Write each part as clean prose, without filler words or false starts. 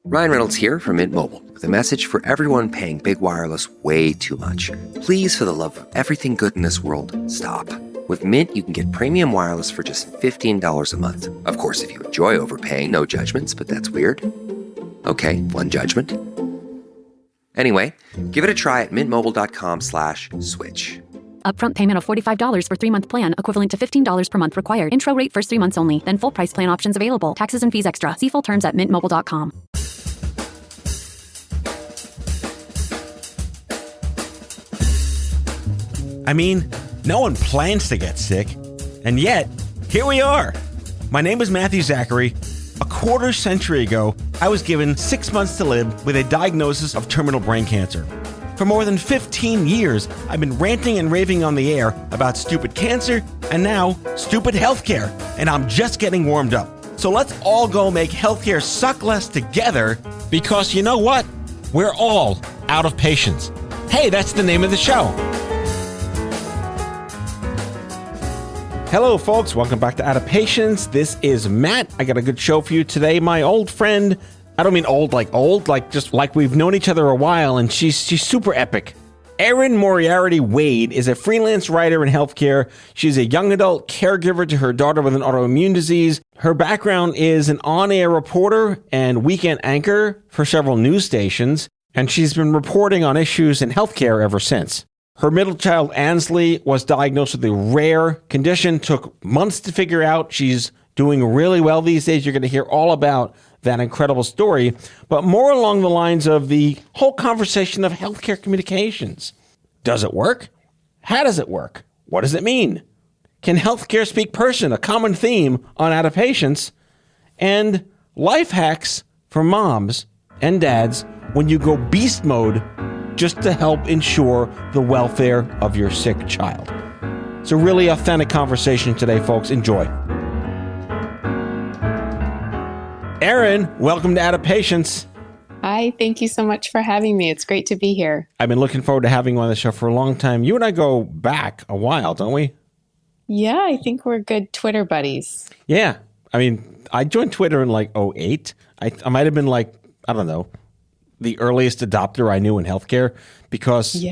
Ryan Reynolds here from Mint Mobile with a message for everyone paying big wireless way too much. Please, for the love of everything good in this world, stop. With Mint, you can get premium wireless for just $15 a month. Of course, if you enjoy overpaying, no judgments, but that's weird. Okay, one judgment. Anyway, give it a try at mintmobile.com/switch. Upfront payment of $45 for 3-month plan, equivalent to $15 per month required. Intro rate first 3 months only, then full price plan options available. Taxes and fees extra. See full terms at mintmobile.com. I mean, no one plans to get sick, and yet, here we are. My name is Matthew Zachary. A quarter century ago, I was given 6 months to live with a diagnosis of terminal brain cancer. For more than 15 years, I've been ranting and raving on the air about stupid cancer and now stupid healthcare, and I'm just getting warmed up. So let's all go make healthcare suck less together, because you know what? We're all out of patience. Hey, that's the name of the show. Hello, folks. Welcome back to Out of Patience. This is Matt. I got a good show for you today. My old friend, I don't mean old, like just like we've known each other a while, and she's super epic. Erin Moriarty Wade is a freelance writer in healthcare. She's a young adult caregiver to her daughter with an autoimmune disease. Her background is an on-air reporter and weekend anchor for several news stations, and she's been reporting on issues in healthcare ever since. Her middle child, Ansley, was diagnosed with a rare condition, took months to figure out. She's doing really well these days. You're going to hear all about that incredible story, but more along the lines of the whole conversation of healthcare communications. Does it work? How does it work? What does it mean? Can healthcare speak person, a common theme on Out of Patience? And life hacks for moms and dads when you go beast mode just to help ensure the welfare of your sick child. It's a really authentic conversation today, folks. Enjoy. Erin, welcome to Out of Patience. Hi, thank you so much for having me. It's great to be here. I've been looking forward to having you on the show for a long time. You and I go back a while, don't we? Yeah, I think we're good Twitter buddies. Yeah. I mean, I joined Twitter in like '08. I might have been like, I don't know, the earliest adopter I knew in healthcare, because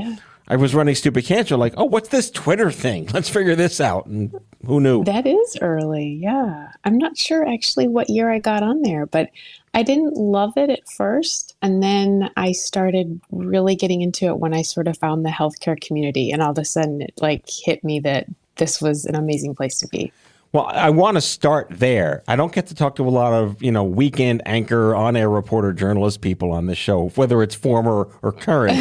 I was running Stupid Cancer, like, oh, what's this Twitter thing? Let's figure this out. And who knew? That is early, yeah. I'm not sure actually what year I got on there, but I didn't love it at first. And then I started really getting into it when I sort of found the healthcare community. And all of a sudden it like hit me that this was an amazing place to be. Well, I want to start there. I don't get to talk to a lot of, weekend anchor, on-air reporter, journalist people on this show, whether it's former or current.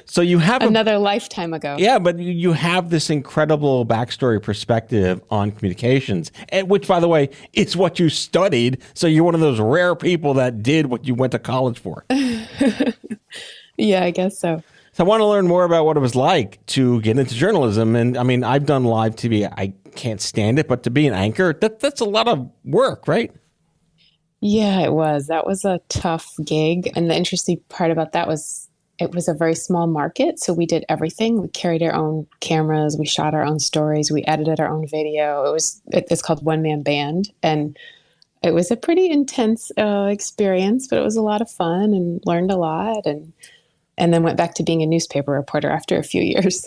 So you have another lifetime ago. Yeah, but you have this incredible backstory perspective on communications, which, by the way, it's what you studied. So you're one of those rare people that did what you went to college for. Yeah, I guess so. So I want to learn more about what it was like to get into journalism. And I mean, I've done live TV. I can't stand it, but to be an anchor, that's a lot of work, right? Yeah, it was. That was a tough gig. And the interesting part about that was it was a very small market. So we did everything. We carried our own cameras. We shot our own stories. We edited our own video. It's called One Man Band. And it was a pretty intense experience, but it was a lot of fun and learned a lot. And then went back to being a newspaper reporter after a few years.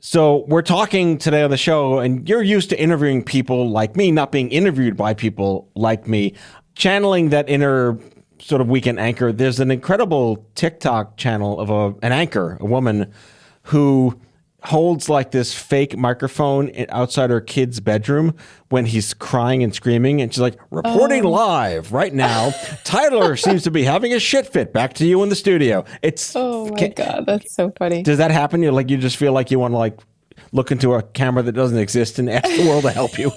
So we're talking today on the show, and you're used to interviewing people like me, not being interviewed by people like me. Channeling that inner sort of weekend anchor, there's an incredible TikTok channel of an anchor, a woman who holds like this fake microphone outside her kid's bedroom when he's crying and screaming. And she's like, reporting live right now. Tyler seems to be having a shit fit. Back to you in the studio. Oh my God, that's so funny. Does that happen? You just feel like you want to look into a camera that doesn't exist and ask the world to help you?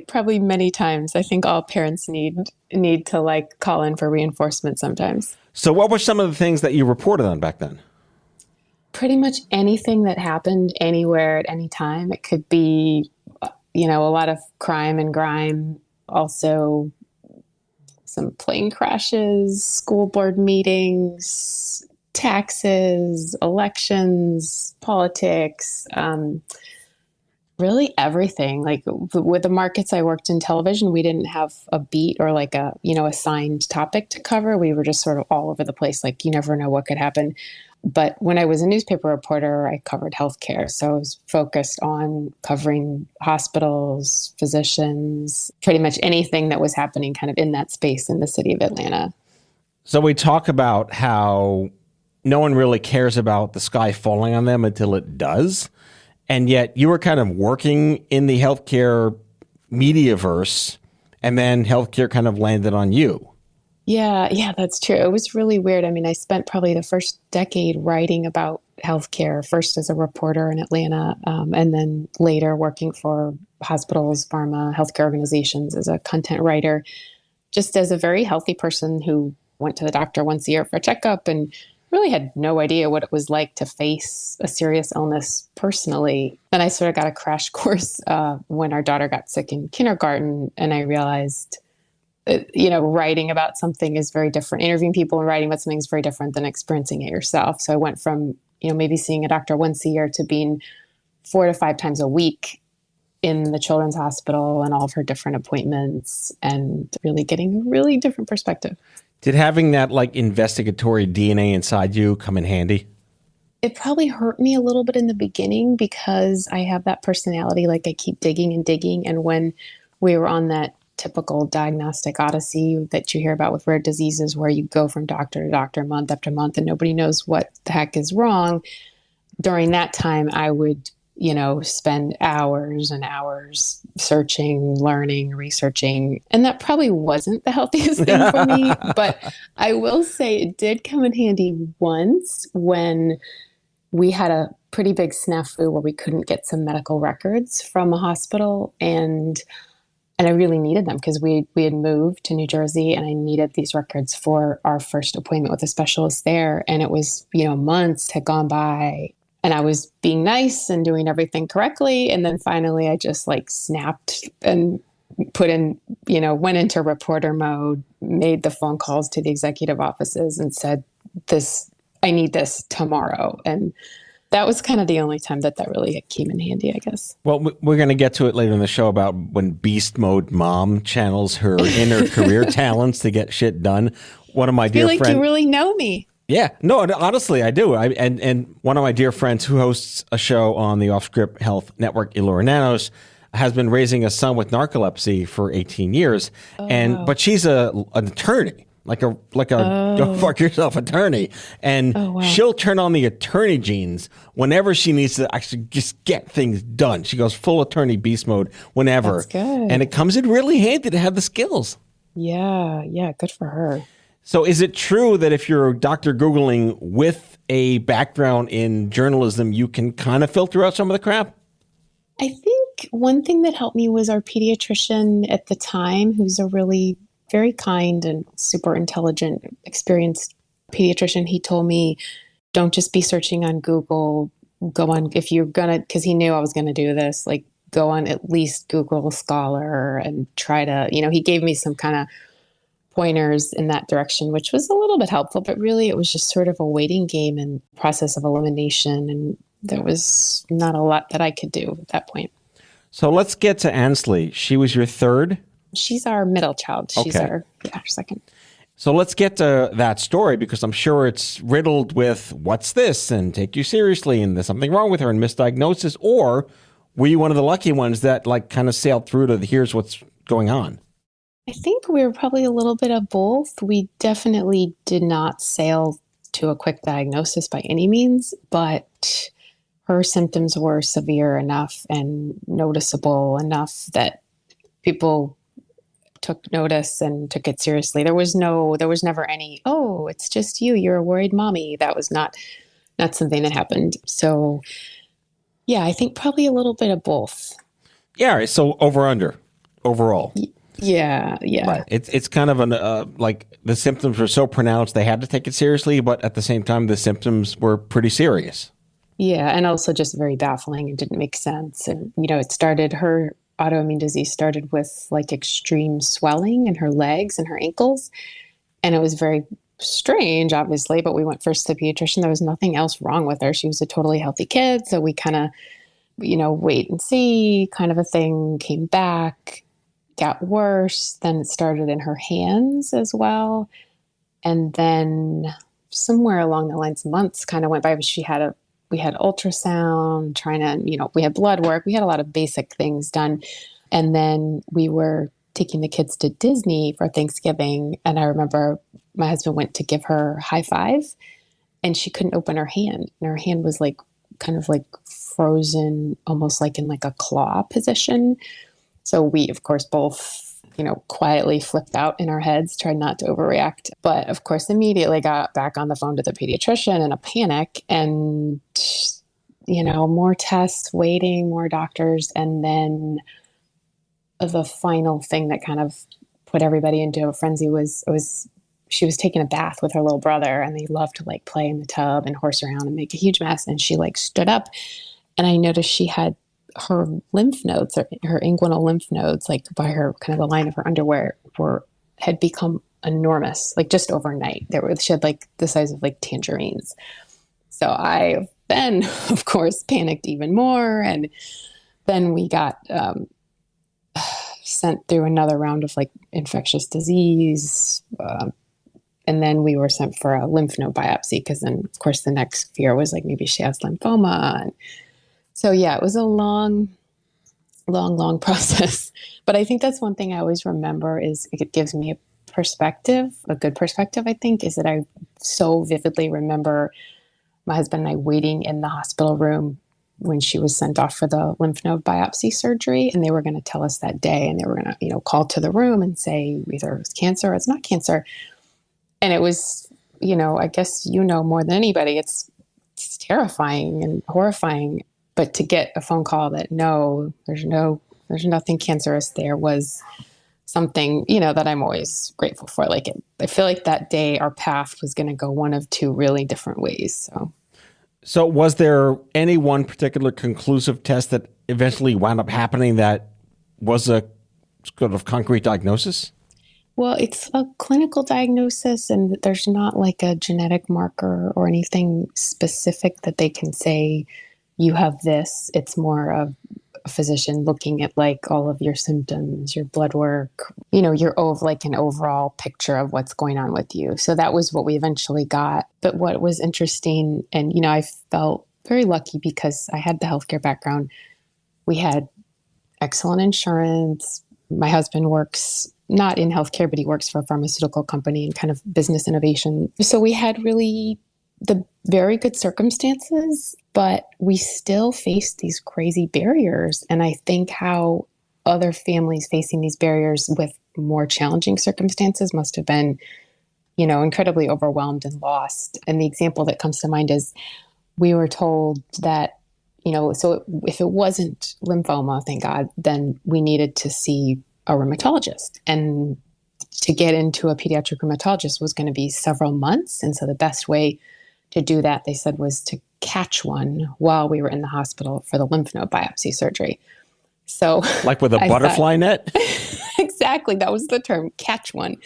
Probably many times. I think all parents need to call in for reinforcement sometimes. So what were some of the things that you reported on back then? Pretty much anything that happened anywhere at any time. It could be, a lot of crime and grime. Also some plane crashes, school board meetings, taxes, elections, politics, Really everything. Like with the markets I worked in television, we didn't have a beat or like a, assigned topic to cover. We were just sort of all over the place. Like you never know what could happen. But when I was a newspaper reporter, I covered healthcare. So I was focused on covering hospitals, physicians, pretty much anything that was happening kind of in that space in the city of Atlanta. So we talk about how no one really cares about the sky falling on them until it does. And yet you were kind of working in the healthcare mediaverse, and then healthcare kind of landed on you. Yeah, that's true. It was really weird. I mean, I spent probably the first decade writing about healthcare, first as a reporter in Atlanta, and then later working for hospitals, pharma, healthcare organizations as a content writer, just as a very healthy person who went to the doctor once a year for a checkup and really had no idea what it was like to face a serious illness personally. Then I sort of got a crash course when our daughter got sick in kindergarten, and I realized, writing about something is very different. Interviewing people and writing about something is very different than experiencing it yourself. So I went from, maybe seeing a doctor once a year to being 4 to 5 times a week in the children's hospital and all of her different appointments, and really getting a really different perspective. Did having that like investigatory DNA inside you come in handy? It probably hurt me a little bit in the beginning because I have that personality. Like I keep digging and digging. And when we were on that typical diagnostic odyssey that you hear about with rare diseases, where you go from doctor to doctor month after month and nobody knows what the heck is wrong, during that time, I would, spend hours and hours searching, learning, researching. And that probably wasn't the healthiest thing for me. But I will say it did come in handy once when we had a pretty big snafu where we couldn't get some medical records from a hospital. And I really needed them because we had moved to New Jersey, and I needed these records for our first appointment with a specialist there. And it was, months had gone by, and I was being nice and doing everything correctly. And then finally I just like snapped and put in, went into reporter mode, made the phone calls to the executive offices and said, I need this tomorrow. And that was kind of the only time that really came in handy, I guess. Well, we're going to get to it later in the show about when beast mode mom channels her inner career talents to get shit done. One of my dear friends. I feel like you really know me. Yeah, no, honestly, I do. And one of my dear friends who hosts a show on the Off Script Health Network, Elora Nanos, has been raising a son with narcolepsy for 18 years. But she's an attorney. Like a go fuck yourself attorney. And she'll turn on the attorney genes whenever she needs to actually just get things done. She goes full attorney beast mode whenever. That's good. And it comes in really handy to have the skills. Yeah, good for her. So is it true that if you're Dr. Googling with a background in journalism, you can kind of filter out some of the crap? I think one thing that helped me was our pediatrician at the time, who's a really very kind and super intelligent, experienced pediatrician. He told me, don't just be searching on Google. Go on, if you're going to, because he knew I was going to do this, like go on at least Google Scholar and try to, he gave me some kind of pointers in that direction, which was a little bit helpful, but really it was just sort of a waiting game and process of elimination. And there was not a lot that I could do at that point. So let's get to Ansley. She was your third? She's our middle child. She's our second. So let's get to that story, because I'm sure it's riddled with what's this and take you seriously and there's something wrong with her and misdiagnosis. Or were you one of the lucky ones that like kind of sailed through to here's what's going on? I think we were probably a little bit of both. We definitely did not sail to a quick diagnosis by any means, but her symptoms were severe enough and noticeable enough that people took notice and took it seriously. There was never any, oh, it's just you're a worried mommy. That was not something that happened. So yeah, I think probably a little bit of both. Yeah. So overall. Yeah. Right. It's kind of like the symptoms were so pronounced they had to take it seriously, but at the same time the symptoms were pretty serious. Yeah, and also just very baffling and didn't make sense. And her autoimmune disease started with like extreme swelling in her legs and her ankles, and it was very strange, obviously. But we went first to the pediatrician. There was nothing else wrong with her. She was a totally healthy kid, so we kind of wait and see kind of a thing, came back, got worse. Then it started in her hands as well. And then somewhere along the lines, months kind of went by. We had ultrasound, trying to, we had blood work. We had a lot of basic things done. And then we were taking the kids to Disney for Thanksgiving. And I remember my husband went to give her high five and she couldn't open her hand. And her hand was like, kind of like frozen, almost like in like a claw position. So we, of course, both, quietly flipped out in our heads, tried not to overreact. But of course, immediately got back on the phone to the pediatrician in a panic and, more tests, waiting, more doctors. And then the final thing that kind of put everybody into a frenzy was she was taking a bath with her little brother and they loved to like play in the tub and horse around and make a huge mess. And she like stood up and I noticed she had her lymph nodes, or her inguinal lymph nodes, like by her kind of the line of her underwear had become enormous, like just overnight. She had like the size of like tangerines. So I then, of course, panicked even more. And then we got sent through another round of like infectious disease. And then we were sent for a lymph node biopsy because then, of course, the next fear was like maybe she has lymphoma. And so, yeah, it was a long process. But I think that's one thing I always remember is it gives me a good perspective, I think, is that I so vividly remember my husband and I waiting in the hospital room when she was sent off for the lymph node biopsy surgery. And they were going to tell us that day and they were going to, call to the room and say either it's cancer or it's not cancer. And it was, I guess, more than anybody, it's terrifying and horrifying. But to get a phone call that no, there's nothing cancerous there was something, that I'm always grateful for. Like I feel like that day our path was going to go one of two really different ways. So was there any one particular conclusive test that eventually wound up happening that was a sort of concrete diagnosis? Well, it's a clinical diagnosis and there's not like a genetic marker or anything specific that they can say you have this. It's more of a physician looking at like all of your symptoms, your blood work, like an overall picture of what's going on with you. So that was what we eventually got. But what was interesting, and, I felt very lucky because I had the healthcare background. We had excellent insurance. My husband works not in healthcare, but he works for a pharmaceutical company and kind of business innovation. So we had really the very good circumstances, but we still faced these crazy barriers. And I think how other families facing these barriers with more challenging circumstances must have been, incredibly overwhelmed and lost. And the example that comes to mind is we were told that, so if it wasn't lymphoma, thank God, then we needed to see a rheumatologist. And to get into a pediatric rheumatologist was going to be several months. And so the best way to do that, they said, was to catch one while we were in the hospital for the lymph node biopsy surgery. So like with a butterfly net? Exactly. That was the term, catch one.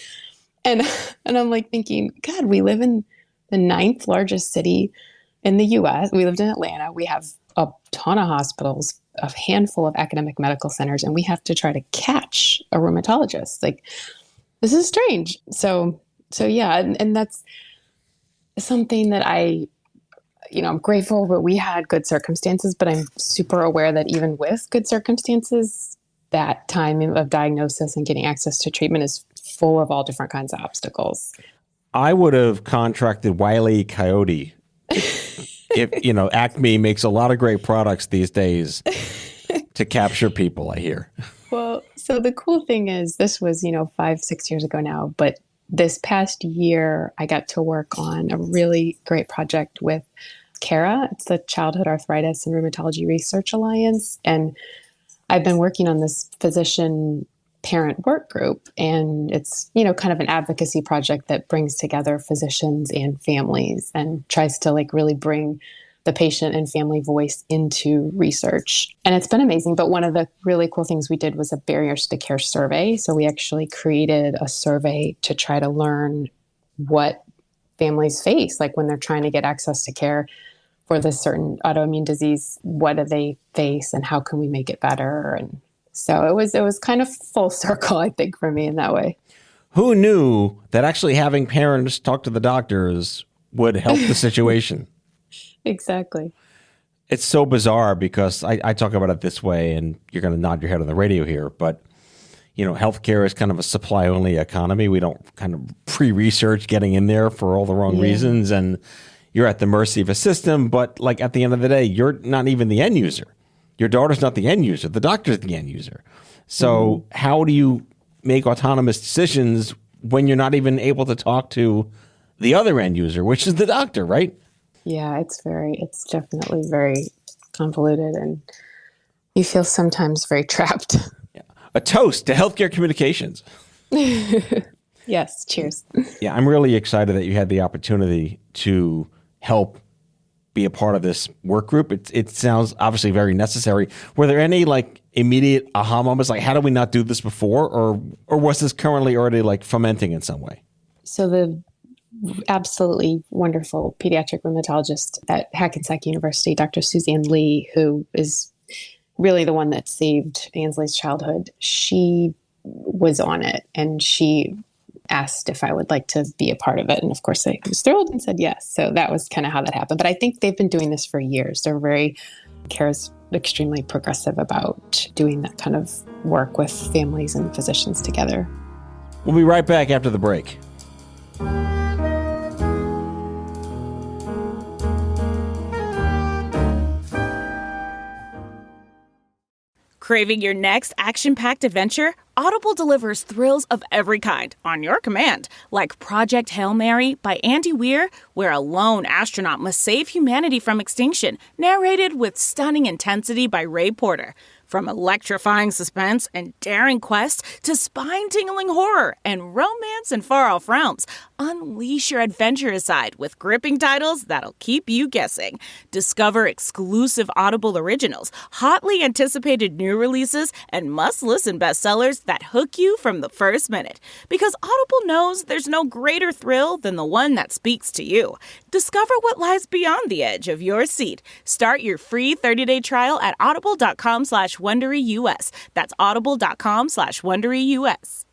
And I'm like thinking, God, we live in the 9th largest city in the US. We lived in Atlanta. We have a ton of hospitals, a handful of academic medical centers, and we have to try to catch a rheumatologist. Like, this is strange. So yeah. And that's something that I'm grateful that we had good circumstances, but I'm super aware that even with good circumstances, that time of diagnosis and getting access to treatment is full of all different kinds of obstacles. I would have contracted Wile E. Coyote. If, Acme makes a lot of great products these days to capture people, I hear. Well, so the cool thing is this was, 5-6 years ago now, but this past year, I got to work on a really great project with CARA. It's the Childhood Arthritis and Rheumatology Research Alliance. And I've been working on this physician parent work group. And it's, kind of an advocacy project that brings together physicians and families and tries to really bring the patient and family voice into research. And it's been amazing. But one of the really cool things we did was a barriers to care survey. So we actually created a survey to try to learn what families face, when they're trying to get access to care for this certain autoimmune disease, what do they face and how can we make it better? And so it was kind of full circle, I think, for me in that way. Who knew that actually having parents talk to the doctors would help the situation? Exactly. It's so bizarre because I talk about it this way, and you're going to nod your head on the radio here, but healthcare is kind of a supply-only economy. We don't kind of pre-research getting in there for all the wrong reasons, and you're at the mercy of a system. But like at the end of the day, you're not even the end user. Your daughter's not the end user. The doctor's the end user. So how do you make autonomous decisions when you're not even able to talk to the other end user, which is the doctor, right? Yeah, it's definitely very convoluted, and you feel sometimes very trapped. Yeah. A toast to healthcare communications. Yes, cheers. Yeah, I'm really excited that you had the opportunity to help be a part of this work group. It sounds obviously very necessary. Were there any like immediate aha moments, like how did we not do this before, or was this currently already like fomenting in some way? So the absolutely wonderful pediatric rheumatologist at Hackensack University, Dr. Suzanne Lee, who is really the one that saved Ainsley's childhood, she was on it and she asked if I would like to be a part of it. And of course I was thrilled and said yes. So that was kind of how that happened. But I think they've been doing this for years. They're extremely progressive about doing that kind of work with families and physicians together. We'll be right back after the break. Craving your next action-packed adventure? Audible delivers thrills of every kind on your command, like Project Hail Mary by Andy Weir, where a lone astronaut must save humanity from extinction, narrated with stunning intensity by Ray Porter. From electrifying suspense and daring quest to spine-tingling horror and romance in far-off realms, unleash your adventurous side with gripping titles that'll keep you guessing. Discover exclusive Audible originals, hotly anticipated new releases, and must-listen bestsellers that hook you from the first minute. Because Audible knows there's no greater thrill than the one that speaks to you. Discover what lies beyond the edge of your seat. Start your free 30-day trial at audible.com/WonderyUS. That's audible.com/WonderyUS.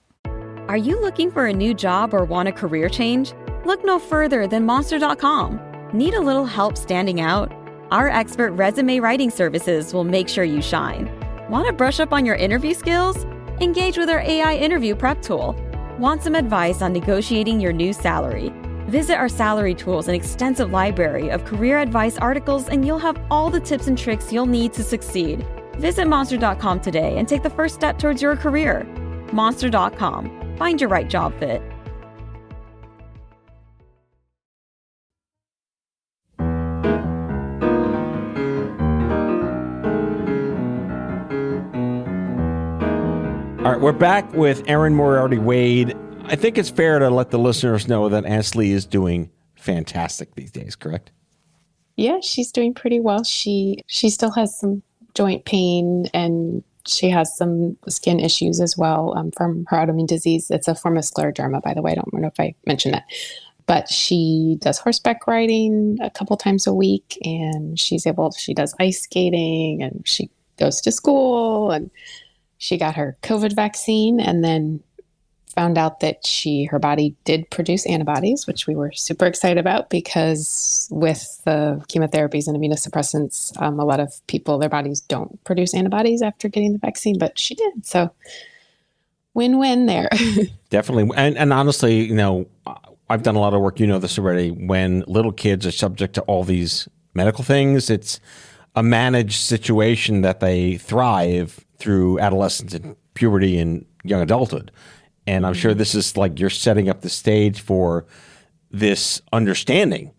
Are you looking for a new job or want a career change? Look no further than Monster.com. Need a little help standing out? Our expert resume writing services will make sure you shine. Want to brush up on your interview skills? Engage with our AI interview prep tool. Want some advice on negotiating your new salary? Visit our salary tools and extensive library of career advice articles, and you'll have all the tips and tricks you'll need to succeed. Visit Monster.com today and take the first step towards your career. Monster.com. Find your right job fit. All right, we're back with Erin Moriarty Wade. I think it's fair to let the listeners know that Ainsley is doing fantastic these days, correct? Yeah, she's doing pretty well. She still has some joint pain and she has some skin issues as well from her autoimmune disease. It's a form of scleroderma, by the way. I don't know if I mentioned that. But she does horseback riding a couple times a week, and she does ice skating, and she goes to school, and she got her COVID vaccine and then found out that her body did produce antibodies, which we were super excited about because with the chemotherapies and immunosuppressants, a lot of people, their bodies don't produce antibodies after getting the vaccine, but she did. So win-win there. Definitely. And honestly, I've done a lot of work, this already, when little kids are subject to all these medical things, it's a managed situation that they thrive through adolescence and puberty and young adulthood. And I'm sure this is like you're setting up the stage for this understanding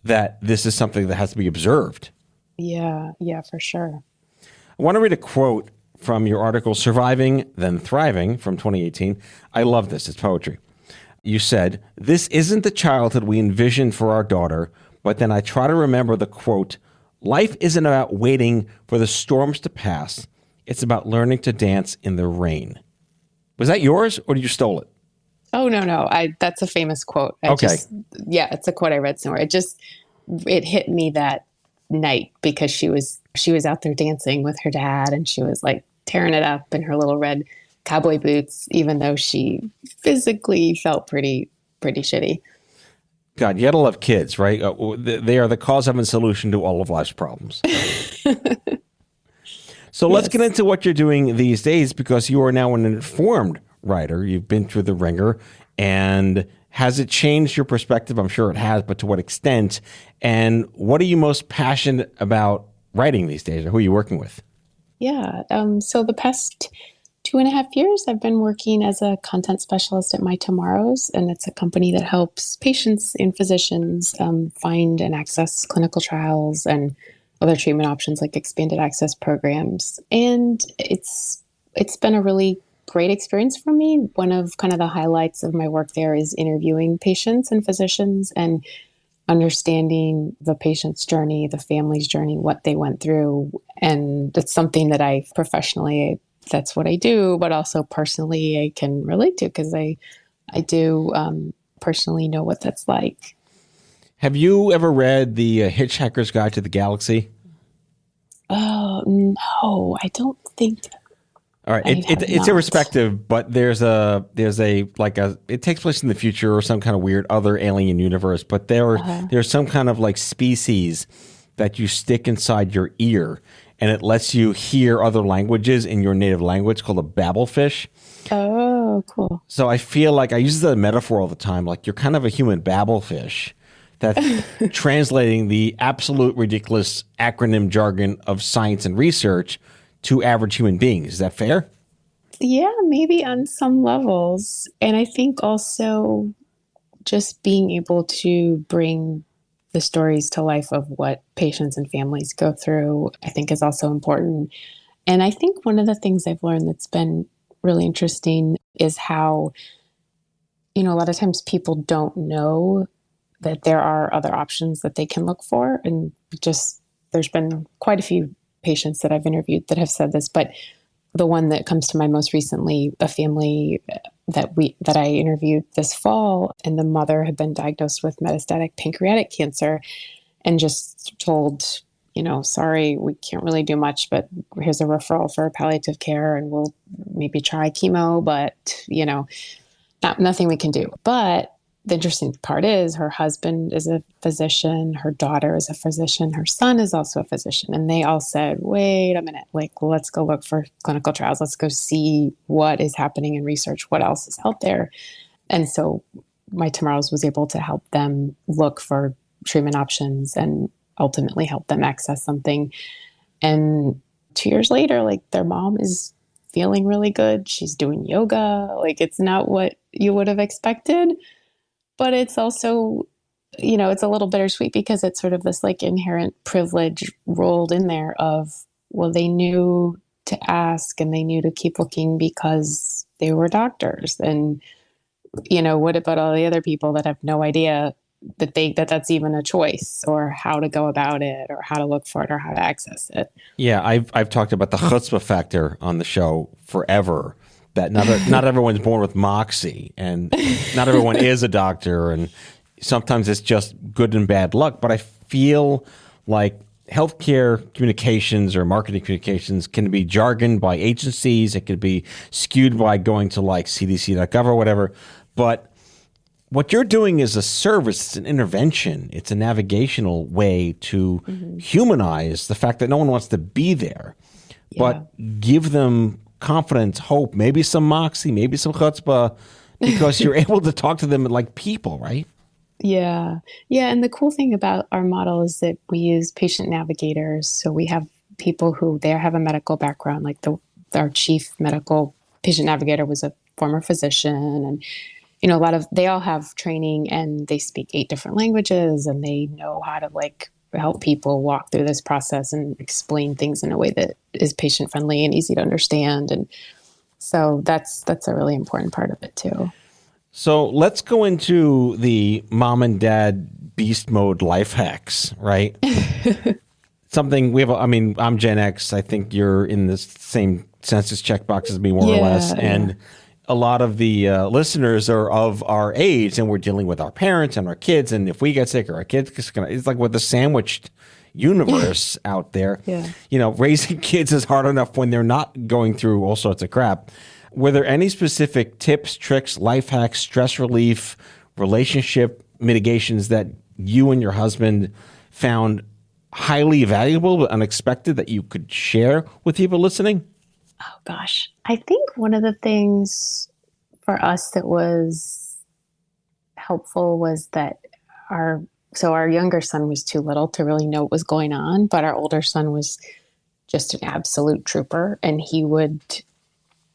that this is something that has to be observed. Yeah, for sure. I want to read a quote from your article, Surviving, Then Thriving, from 2018. I love this. It's poetry. You said, "This isn't the childhood we envisioned for our daughter, but then I try to remember the quote, life isn't about waiting for the storms to pass. It's about learning to dance in the rain." Was that yours or you stole it? Oh, no. That's a famous quote. Okay. It's a quote I read somewhere. It hit me that night because she was out there dancing with her dad, and she was like tearing it up in her little red cowboy boots, even though she physically felt pretty shitty. God, you gotta love kids, right? They are the cause and solution to all of life's problems. So let's get into what you're doing these days, because you are now an informed writer. You've been through the ringer. And has it changed your perspective? I'm sure it has, but to what extent? And what are you most passionate about writing these days, or who are you working with? Yeah. So the past 2.5 years, I've been working as a content specialist at My Tomorrows, and it's a company that helps patients and physicians find and access clinical trials and other treatment options like expanded access programs. And it's been a really great experience for me. One of kind of the highlights of my work there is interviewing patients and physicians and understanding the patient's journey, the family's journey, what they went through. And it's something that I professionally, that's what I do, but also personally I can relate to, because I do personally know what that's like. Have you ever read the Hitchhiker's Guide to the Galaxy? Oh, no, I don't think. All right, it's irrespective, but there's a it takes place in the future or some kind of weird other alien universe, but there's some kind of like species that you stick inside your ear, and it lets you hear other languages in your native language, called a babblefish. Oh, cool. So I feel like I use the metaphor all the time, like you're kind of a human babblefish that's translating the absolute ridiculous acronym jargon of science and research to average human beings. Is that fair? Yeah, maybe on some levels. And I think also just being able to bring the stories to life of what patients and families go through, I think is also important. And I think one of the things I've learned that's been really interesting is how, a lot of times people don't know that there are other options that they can look for. And just, there's been quite a few patients that I've interviewed that have said this, but the one that comes to mind most recently, a family that I interviewed this fall, and the mother had been diagnosed with metastatic pancreatic cancer and just told, sorry, we can't really do much, but here's a referral for palliative care and we'll maybe try chemo, but, nothing we can do. But the interesting part is her husband is a physician, her daughter is a physician, her son is also a physician. And they all said, wait a minute, let's go look for clinical trials. Let's go see what is happening in research, what else is out there. And so My Tomorrows was able to help them look for treatment options and ultimately help them access something. And 2 years later, their mom is feeling really good. She's doing yoga. It's not what you would have expected. But it's also, it's a little bittersweet because it's sort of this inherent privilege rolled in there of, well, they knew to ask and they knew to keep looking because they were doctors. And, what about all the other people that have no idea that that's even a choice, or how to go about it, or how to look for it, or how to access it? Yeah, I've talked about the chutzpah factor on the show forever. That not everyone's born with moxie, and not everyone is a doctor, and sometimes it's just good and bad luck. But I feel like healthcare communications or marketing communications can be jargoned by agencies. It could be skewed by going to cdc.gov or whatever. But what you're doing is a service. It's an intervention. It's a navigational way to humanize the fact that no one wants to be there, but give them confidence, hope, maybe some moxie, maybe some chutzpah, because you're able to talk to them like people, right? Yeah. Yeah. And the cool thing about our model is that we use patient navigators. So we have people who have a medical background, our chief medical patient navigator was a former physician, and they all have training and they speak 8 different languages, and they know how to help people walk through this process and explain things in a way that is patient friendly and easy to understand. And so that's a really important part of it too. So let's go into the mom and dad beast mode life hacks, right? Something I'm Gen X. I think you're in the same census checkbox as me, more or less. And a lot of the listeners are of our age, and we're dealing with our parents and our kids. And if we get sick or our kids, it's like with the sandwiched, universe out there. Yeah. You know, raising kids is hard enough when they're not going through all sorts of crap. Were there any specific tips, tricks, life hacks, stress relief, relationship mitigations that you and your husband found highly valuable but unexpected that you could share with people listening? Oh gosh. I think one of the things for us that was helpful was that our younger son was too little to really know what was going on, but our older son was just an absolute trooper, and he would,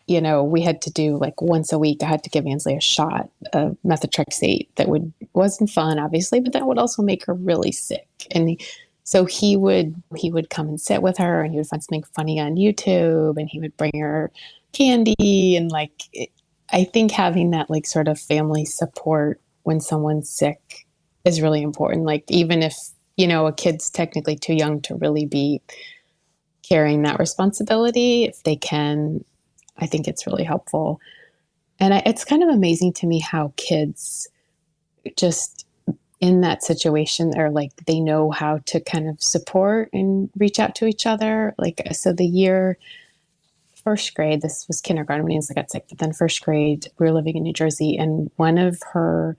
we had to do like once a week, I had to give Ansley a shot of methotrexate that wasn't fun, obviously, but that would also make her really sick. And so he would come and sit with her, and he would find something funny on YouTube, and he would bring her candy. And I think having that like sort of family support when someone's sick is really important. Like, even if, a kid's technically too young to really be carrying that responsibility, if they can, I think it's really helpful. And it's kind of amazing to me how kids just in that situation are like, they know how to kind of support and reach out to each other. Like, so the year first grade, this was kindergarten when Ainsley got sick, but then first grade, we were living in New Jersey, and one of her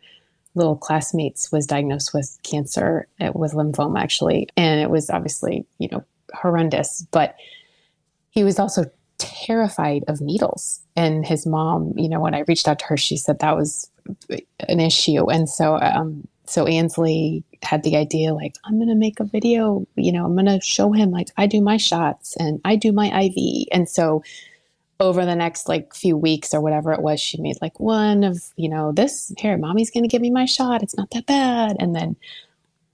little classmates was diagnosed with cancer, with lymphoma actually. And it was obviously, horrendous, but he was also terrified of needles. And his mom, when I reached out to her, she said that was an issue. And so Ainsley had the idea, like, I'm going to make a video, I'm going to show him, like, I do my shots and I do my IV. And so over the next few weeks or whatever it was, she made like one of, this, here, mommy's going to give me my shot. It's not that bad. And then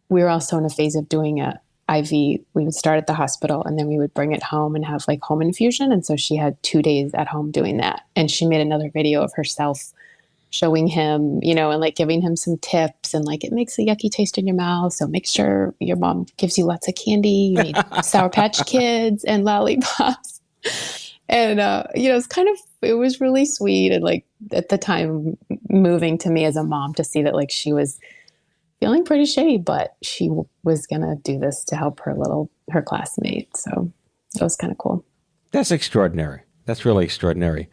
we were also in a phase of doing a IV. We would start at the hospital and then we would bring it home and have like home infusion. And so she had 2 days at home doing that. And she made another video of herself showing him, and like giving him some tips, and like, it makes a yucky taste in your mouth, so make sure your mom gives you lots of candy. You need Sour Patch Kids and lollipops. And, it was really sweet. And like at the time, moving to me as a mom to see that like she was feeling pretty shitty, but she was going to do this to help her classmate. So that was kind of cool. That's extraordinary. That's really extraordinary.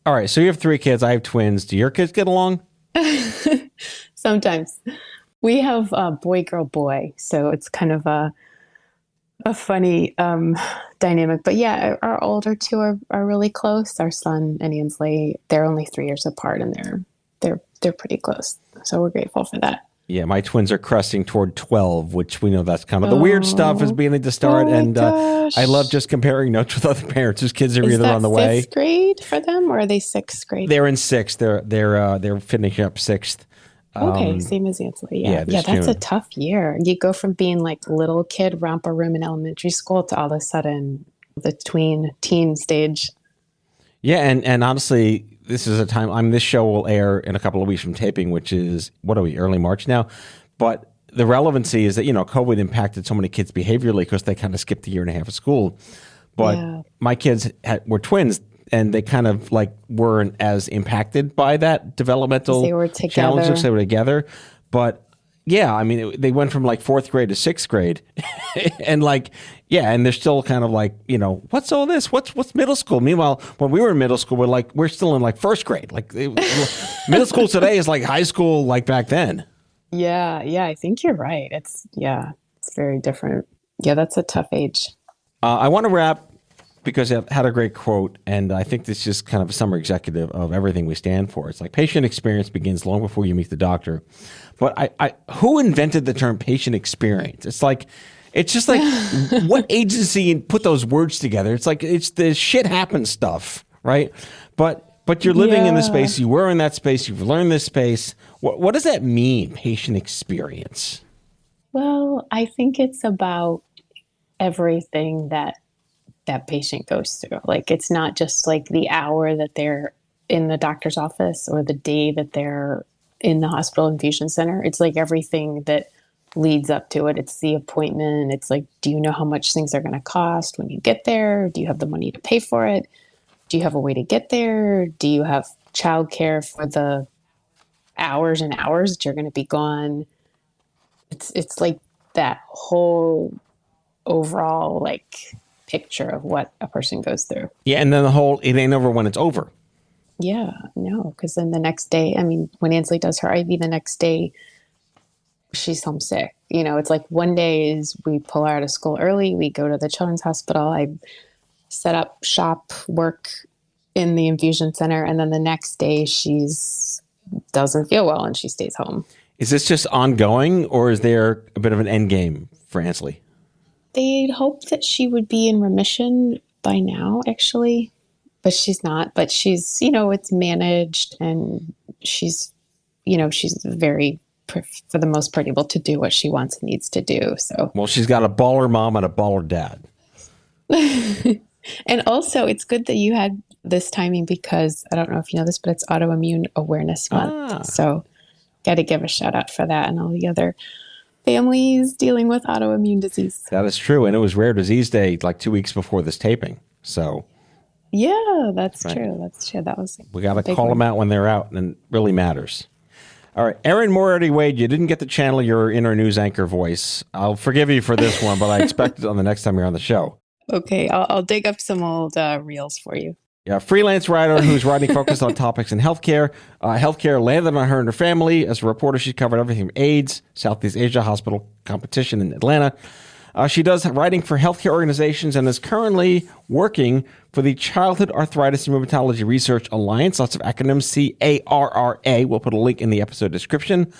All right. So you have 3 kids. I have twins. Do your kids get along? Sometimes. We have a boy, girl, boy. So it's kind of a funny dynamic. But yeah, our older 2 are really close. Our son and Ainsley, they're only 3 years apart, and they're pretty close. So we're grateful for that. Yeah, my twins are cresting toward 12, which we know that's kind of the weird stuff is beginning to start. And I love just comparing notes with other parents whose kids are either on the way. Is that 5th grade for them, or are they 6th grade? They're in 6th. They're finishing up 6th. Okay, same as Ainsley. Yeah, that's a tough year. You go from being like little kid romper room in elementary school to all of a sudden the teen stage. Yeah, and honestly, this is a time. This show will air in a couple of weeks from taping, which is, what are we, early March now? But the relevancy is that, COVID impacted so many kids behaviorally because they kind of skipped a year and a half of school. But my kids were twins, and they kind of like weren't as impacted by that developmental challenge because they were together. But yeah, they went from like 4th grade to 6th grade, and and they're still kind of like, what's all this? What's middle school? Meanwhile, when we were in middle school, we're still in like 1st grade. Like middle school today is like high school, like back then. Yeah, I think you're right. It's very different. Yeah, that's a tough age. I want to wrap because I had a great quote, and I think this is kind of a summary executive of everything we stand for. It's like patient experience begins long before you meet the doctor. But who invented the term patient experience? It's just like what agency put those words together? It's like it's the shit happens stuff, right? But you're living in the space. You were in that space. You've learned this space. What does that mean, patient experience? Well, I think it's about everything that patient goes through. Like, it's not just like the hour that they're in the doctor's office or the day that they're in the hospital infusion center. It's like everything that leads up to it. It's the appointment. It's like, do you know how much things are going to cost when you get there? Do you have the money to pay for it? Do you have a way to get there? Do you have childcare for the hours and hours that you're going to be gone? It's like that whole overall like picture of what a person goes through. Yeah, and then the whole it ain't over when it's over. Yeah, no, because then the next day, I mean, when Ansley does her IV, the next day she's homesick. You know, it's like one day is we pull her out of school early, we go to the children's hospital, I set up shop, work in the infusion center, and then the next day she's doesn't feel well and she stays home. Is this just ongoing, or is there a bit of an end game for Ansley? They'd hoped that she would be in remission by now, actually, but she's not. But she's, you know, it's managed, and she's, you know, she's very, for the most part, able to do what she wants and needs to do. So, Well, she's got a baller mom and a baller dad. and also it's good that you had this timing because I don't know if you know this, but it's Autoimmune Awareness Month. So got to give a shout out for that and all the other families dealing with autoimmune disease. That is true. And it was Rare Disease Day like 2 weeks before this taping. So yeah, that's true. That's true. That was we got to call them out when they're out, and it really matters. All right, Erin Moriarty Wade, you didn't get to channel your inner news anchor voice. I'll forgive you for this one, but I expect it on the next time you're on the show. Okay, I'll dig up some old reels for you. Yeah, freelance writer who's writing focused on topics in healthcare. Healthcare landed on her and her family. As a reporter, she's covered everything from AIDS, Southeast Asia hospital competition in Atlanta. She does writing for healthcare organizations and is currently working for the Childhood Arthritis and Rheumatology Research Alliance. Lots of acronyms, CARRA. We'll put a link in the episode description.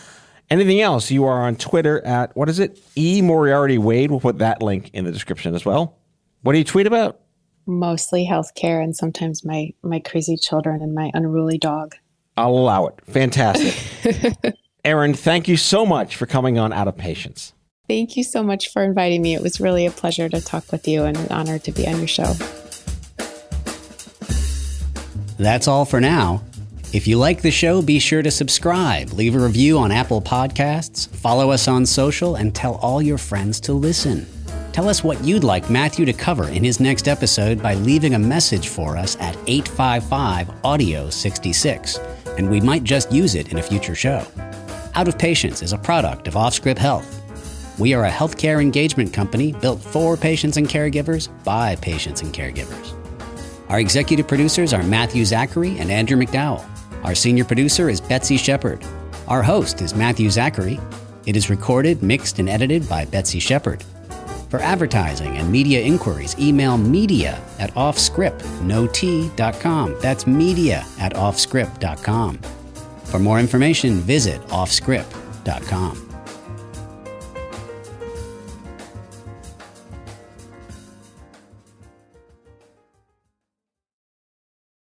Anything else? You are on Twitter at, what is it? E Moriarty Wade. We'll put that link in the description as well. What do you tweet about? Mostly healthcare and sometimes my crazy children and my unruly dog. I'll allow it. Fantastic. Erin, thank you so much for coming on Out of Patience. Thank you so much for inviting me. It was really a pleasure to talk with you and an honor to be on your show. That's all for now. If you like the show, be sure to subscribe, leave a review on Apple Podcasts, follow us on social, and tell all your friends to listen. Tell us what you'd like Matthew to cover in his next episode by leaving a message for us at 855-AUDIO-66, and we might just use it in a future show. Out of Patience is a product of Offscript Health. We are a healthcare engagement company built for patients and caregivers by patients and caregivers. Our executive producers are Matthew Zachary and Andrew McDowell. Our senior producer is Betsy Shepard. Our host is Matthew Zachary. It is recorded, mixed, and edited by Betsy Shepard. For advertising and media inquiries, email media@offscript.com. That's media@offscript.com. For more information, visit offscript.com.